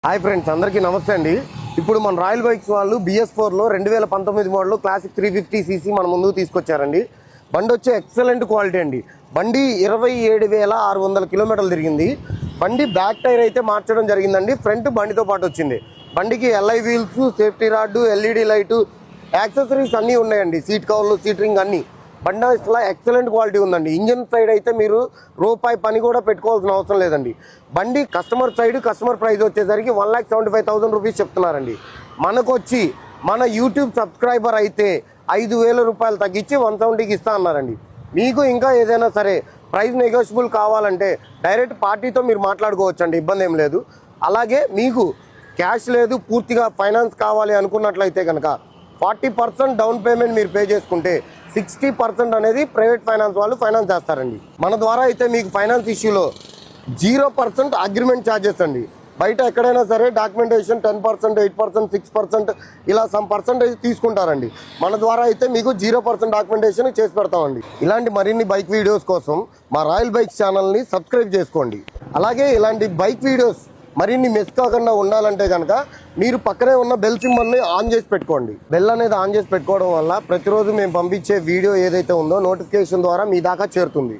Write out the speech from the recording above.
Hi friends, అందరికీ నమస్తే అండి. ఇప్పుడు మన రాయల్ బైక్స్ వాళ్ళు BS4లో 2019 మోడల్ క్లాసిక్ 350cc మన ముందుకు తీసుకొచ్చారండి. బండి వచ్చే ఎక్సలెంట్ క్వాలిటీ అండి. బండి 27,600 కిలోమీటర్లు తిరిగింది. బండి బ్యాక్ టైర్ అయితే మార్చడం జరిగిందండి. ఫ్రంట్ బండితో పాటు వచ్చింది. బండికి LI wheels, safety rod, LED light, accessories అన్నీ ఉన్నాయండి. సీట్ కవర్లు, సీట్ రింగ్ అన్నీ. బండి అసలు ఎక్సలెంట్ క్వాలిటీ ఉందండి. ఇంజన్ సైడ్ అయితే మీరు రూపాయి పని కూడా పెట్టుకోవాల్సిన అవసరం లేదండి. బండి కస్టమర్ సైడ్ కస్టమర్ ప్రైస్ వచ్చేసరికి 1,75,000 రూపీస్ చెప్తున్నారండి. మనకొచ్చి మన యూట్యూబ్ సబ్స్క్రైబర్ అయితే 5,000 రూపాయలు తగ్గించి 170కి ఇస్తా అన్నారండి. మీకు ఇంకా ఏదైనా సరే ప్రైస్ నెగోషియబుల్ కావాలంటే డైరెక్ట్ పార్టీతో మీరు మాట్లాడుకోవచ్చండి, ఇబ్బంది ఏం లేదు. అలాగే మీకు క్యాష్ లేదు, పూర్తిగా ఫైనాన్స్ కావాలి అనుకున్నట్లయితే కనుక 40% డౌన్ పేమెంట్ మీరు పే చేసుకుంటే 60% అనేది ప్రైవేట్ ఫైనాన్స్ వాళ్ళు ఫైనాన్స్ చేస్తారండి. మన ద్వారా అయితే మీకు ఫైనాన్స్ ఇష్యూలో 0% అగ్రిమెంట్ ఛార్జెస్ అండి. బయట ఎక్కడైనా సరే డాక్యుమెంటేషన్ 10%, 8%, 6% ఇలా సమ్ పర్సంటేజ్ తీసుకుంటారండి. మన ద్వారా అయితే మీకు 0% డాక్యుమెంటేషన్ చేసి పెడతామండి. ఇలాంటి మరిన్ని బైక్ వీడియోస్ కోసం మా రాయల్ బైక్స్ ఛానల్ని సబ్స్క్రైబ్ చేసుకోండి. అలాగే ఇలాంటి బైక్ వీడియోస్ మరిన్ని మిస్ కాకుండా ఉండాలంటే కనుక మీరు పక్కనే ఉన్న బెల్ సింబల్ని ఆన్ చేసి పెట్టుకోండి. బెల్ అనేది ఆన్ చేసి పెట్టుకోవడం వల్ల ప్రతిరోజు మేము పంపించే వీడియో ఏదైతే ఉందో నోటిఫికేషన్ ద్వారా మీ దాకా చేరుతుంది.